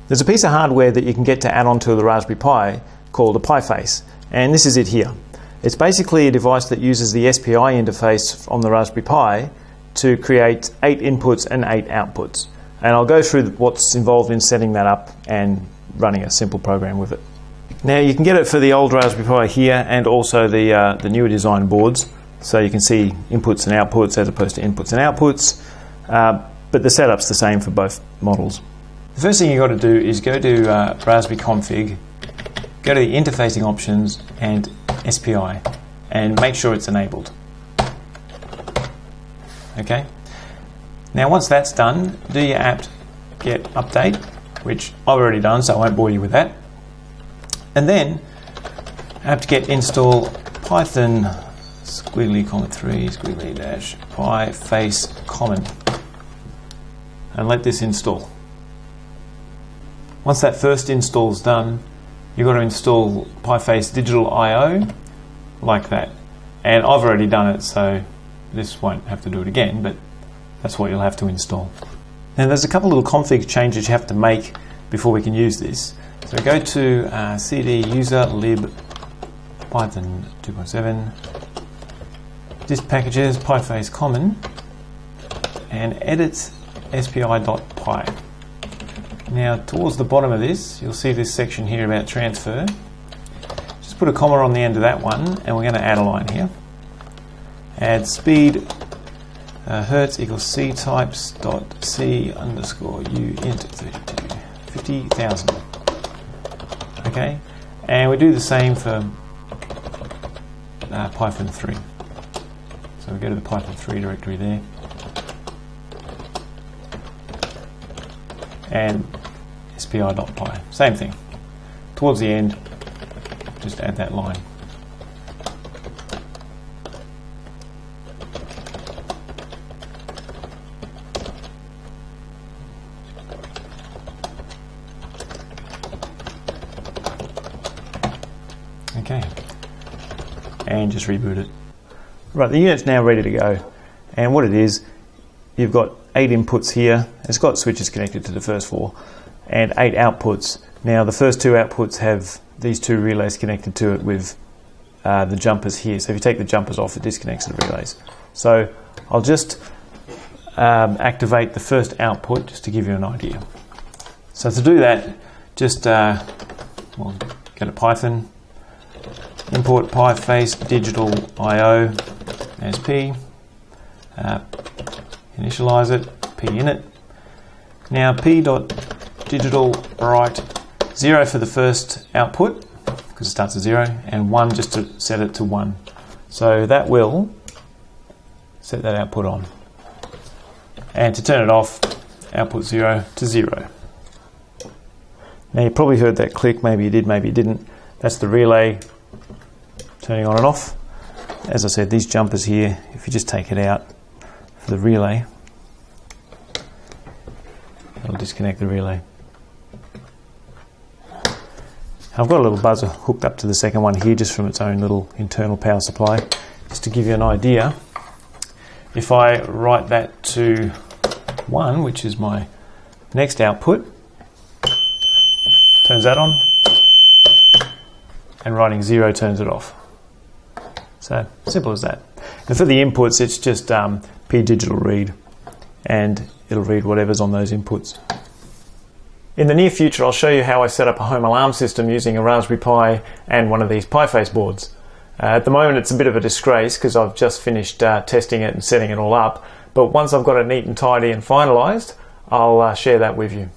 There's a piece of hardware that you can get to add onto the Raspberry Pi called a PiFace, and this is it here. It's basically a device that uses the SPI interface on the Raspberry Pi to create 8 inputs and 8 outputs. And I'll go through what's involved in setting that up and running a simple program with it. Now you can get it for the old Raspberry Pi here and also the newer design boards, so you can see inputs and outputs as opposed to inputs and outputs, but the setup's the same for both models. The first thing you've got to do is go to Raspberry Config, go to the interfacing options and SPI, and make sure it's enabled. Okay. Now once that's done, do your apt-get update, which I've already done, so I won't bore you with that. And then apt-get install Python squiggly comma 3 squiggly dash pifacecommon, and let this install. Once that first install is done, you've got to install pifacedigitalio like that. And I've already done it, so this won't have to do it again, but that's what you'll have to install. Now there's a couple little config changes you have to make before we can use this. So go to cd user lib python 2.7 dist-packages pifacecommon and edit spi.py. Now towards the bottom of this you'll see this section here about transfer. Just put a comma on the end of that one, and we're going to add a line here. Add speed hertz equals ctypes.c underscore u int 32 50,000. Okay, and we do the same for Python 3. So we go to the Python 3 directory there, and spi.py, same thing. Towards the end, just add that line. Okay, and just reboot it. Right, the unit's now ready to go, and what it is, you've got 8 inputs here. It's got switches connected to the first 4, and 8 outputs. Now the first 2 outputs have these 2 relays connected to it with the jumpers here. So if you take the jumpers off, it disconnects the relays. So I'll just activate the first output just to give you an idea. So to do that, just go to Python, import pifacedigitalio as p, initialize it, p init. Now p.digital write 0 for the first output because it starts at 0, and 1 just to set it to 1. So that will set that output on. And to turn it off, output 0 to 0. Now you probably heard that click, maybe you did, maybe you didn't. That's the relay turning on and off. As I said, these jumpers here, if you just take it out for the relay, it'll disconnect the relay. I've got a little buzzer hooked up to the second one here just from its own little internal power supply. Just to give you an idea, if I write that to 1, which is my next output, turns that on, and writing 0 turns it off. So simple as that. And for the inputs, it's just p-digital read, and it'll read whatever's on those inputs. In the near future, I'll show you how I set up a home alarm system using a Raspberry Pi and one of these PiFace boards. At the moment, it's a bit of a disgrace because I've just finished testing it and setting it all up. But once I've got it neat and tidy and finalized, I'll share that with you.